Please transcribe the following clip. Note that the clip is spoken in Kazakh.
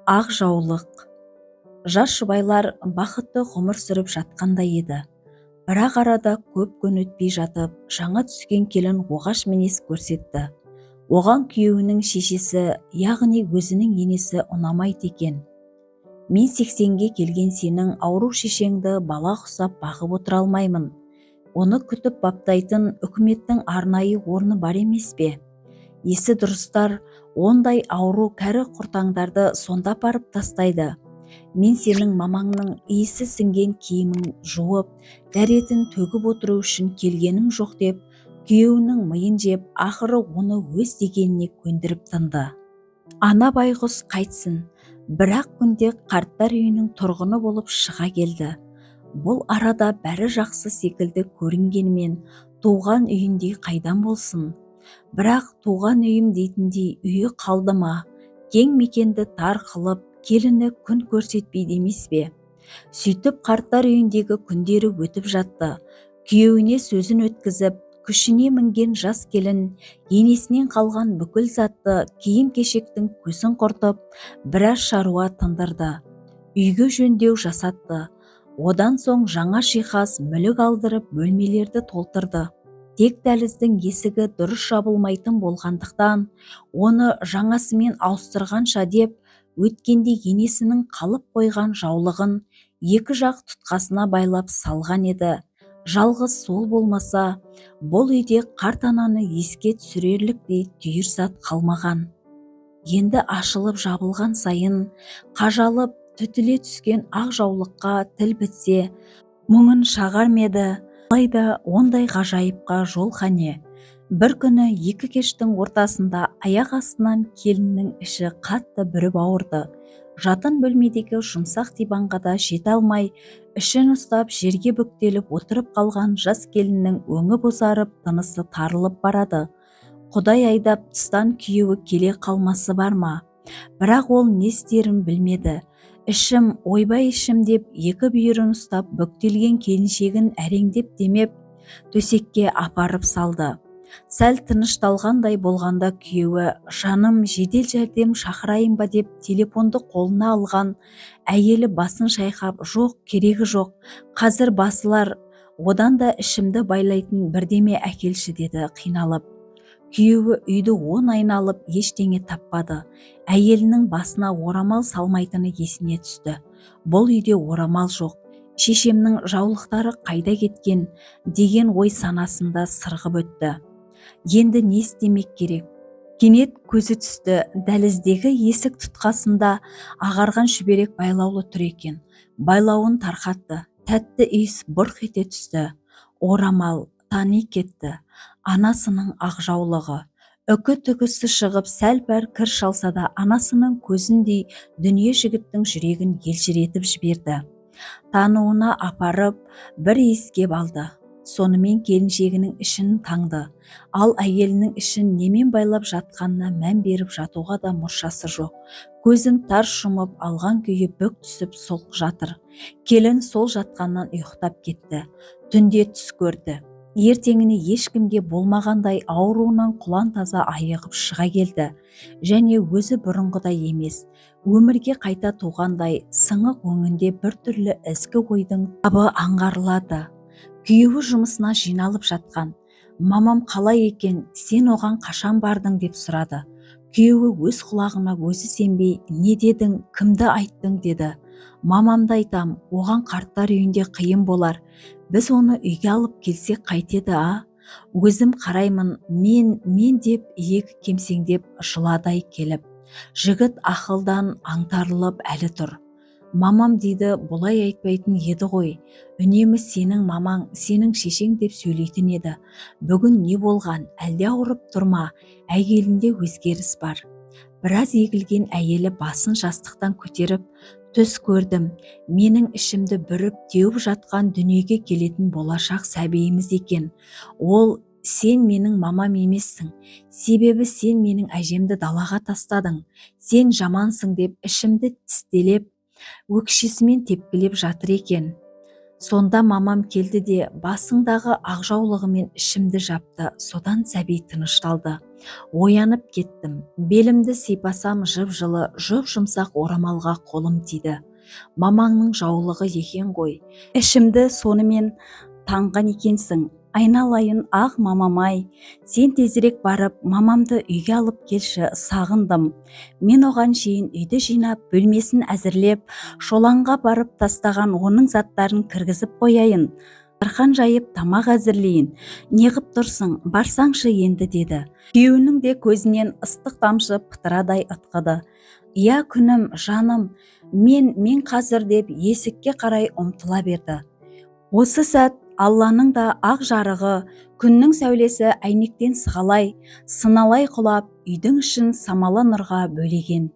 Ақ жаулық. Жас жұбайлар бақытты ғұмыр сүріп жатқандай еді. Бірақ арада көп күн өтпей жатып, жаңа түскен келін оғаш мінез көрсетті. Оған күйеуінің шешесі, яғни өзінің енесі ұнамайды екен. Мен 80-ге келген сенің ауру шешеңді бала құсап бағып отыра алмаймын. Оны күтіп баптайтын үкіметтің арнайы орны бар емес пе? Есі дұрыстар ондай ауру кәрі құртаңдарды сонда апарып тастайды. Мен сенің мамаңның иісі сіңген киімін жуып, дәретін төгіп отыру үшін келгенім жоқ деп, күйеуінің миын жеп, ақыры оны өз дегеніне көндіріп тынды. Ана байғұс қайтсын, бірақ күнде қарттар үйінің тұрғыны болып шыға келді. Бұл арада бәрі жақсы секілді көрінгенімен, туған үйіндей қайдан болсын? Бірақ туған үйім дейтіндей үйі қалды ма? Кең мекенді тар қылып, келіні күн көрсетпейді емес пе? Сөйтіп қарттар үйіндегі күндері өтіп жатты. Күйеуіне сөзін өткізіп, күшіне мінген жас келін енесінен қалған бүкіл затты киім-кешектің көсін құртып, біраз шаруа тындырды. Үйге жөндеу жасатты. Одан соң жаңа жиһаз, мүлік алдырып, бөлмелерді толтырды. Тек дәліздің есігі дұрыс жабылмайтын болғандықтан, оны жаңасымен ауыстырғанша деп, өткенде енесінің қалып қойған жаулығын екі жақ тұтқасына байлап салған еді. Жалғыз сол болмаса, бұл үйде қарт ананы еске түсірерліктей түйір зат қалмаған. Енді ашылып жабылған сайын, қажалып түтіле түскен ақ жаулыққа тіл бітсе, мұңын шағар ма еді? Алайда ондай ғажайыпқа жол қане. Бір күні екі кештің ортасында аяқ астынан келіннің іші қатты бүріп ауырды. Жатын бөлмедегі жұмсақ диванға да жете алмай, ішін ұстап жерге бүктеліп отырып қалған жас келіннің өңі бозарып, тынысы тарылып барады. Құдай айдап тыстан күйеуі келе қалмасы бар ма? Бірақ ол не істерін білмеді. Ішім, ойбай ішім деп екі бүйірін ұстап бүктелген келіншегін әреңдеп демеп төсекке апарып салды. Сәл тынышталғандай болғанда күйеуі, жаным, жедел жәрдем шақырайын ба деп телефонды қолына алған. Әйелі басын шайқап, жоқ, керегі жоқ, қазір басылар, одан да ішімді байлайтын бірдеме әкелші деді қиналып. Күйеуі үйді он айналып ештеңе таппады. Әйелінің басына орамал салмайтыны есіне түсті. Бұл үйде орамал жоқ. Шешемнің жаулықтары қайда кеткен деген ой санасында сырғып өтті. Енді не істемек керек? Кенет көзі түсті. Дәліздегі есік тұтқасында ағарған шүберек байлаулы тұр екен. Байлауын тарқатты. Тәтті иіс бұрқ ете түсті. Орамал, тани кетті. Анасының ақ жаулығы. Үкі-түкісі шығып, сәл-пәл кір шалса да, анасының көзіндей дүние жігіттің жүрегін елжіретіп жіберді. Тануына апарып, бір иіскеп алды. Сонымен келіншегінің ішін таңды. Ал әйелінің ішін немен байлап жатқанына мән беріп жатуға да мұршасы жоқ. Көзін тарс жұмып алған күйі бүк түсіп солқ жатыр. Келін сол жатқаннан ұйықтап кетті. Түнде түс көрді. Ертеңіне ешкімге болмағандай ауруынан құлан таза айығып шыға келді. Және өзі бұрынғыдай емес, өмірге қайта туғандай сыңық өңінде біртүрлі ізгі ойдың табы аңғарылады. Күйеуі жұмысына жиналып жатқан. Мамам қалай екен, сен оған қашан бардың деп сұрады. Күйеуі өз құлағына өзі сенбей, не дедің, кімді айттың деді. Мамамды айтам, оған қарттар үйінде қиын болар. Біз оны үйге алып келсек қайтеді, а? Өзім қараймын, мен деп иегі кемсеңдеп жыладай келіп. Жігіт ақылдан аңтарылып әлі тұр. Мамам дейді, бұлай айтпайтын еді ғой. Үнемі сенің мамаң, сенің шешең деп сөйлейтін еді. Бүгін не болған? Әлде ауырып тұрма? Әйелінде өзгеріс бар. Біраз егілген әйелі басын жастықтан көтеріп, түс көрдім. Менің ішімді бүріп теуіп жатқан дүниеге келетін болашақ сәбиіміз екен. Ол, сен менің мамам емессің. Себебі сен менің әжемді далаға тастадың. Сен жамансың деп ішімді тістелеп, өкшесімен тепкілеп жатыр екен. Сонда мамам келді де басыңдағы ақ жаулығымен ішімді жапты. Содан сәби тынышталды. Оянып кеттім. Белімді сипасам жып-жылы, жұп-жұмсақ орамалға қолым тиді. Мамаңның жаулығы екен ғой. Ішімді сонымен таңған екенсің. Айналайын ақ мамам-ай, сен тезірек барып, мамамды үйге алып келші, сағындым. Мен оған шейін үйді жинап, бөлмесін әзірлеп, шоланға барып тастаған оның заттарын кіргізіп қояйын. Дастархан жайып тамақ әзірлейін. Неғып тұрсың, барсаңшы енді деді. Күйеуінің де көзінен ыстық тамшы пытырадай ытқыды. Иә күнім, жаным, мен қазір деп есікке қарай ұмтыла берді. Осы сәт Алланың да ақ жарығы, күннің сәулесі әйнектен сығалай, сыналай құлап, үйдің ішін самалы нұрға бөлеген.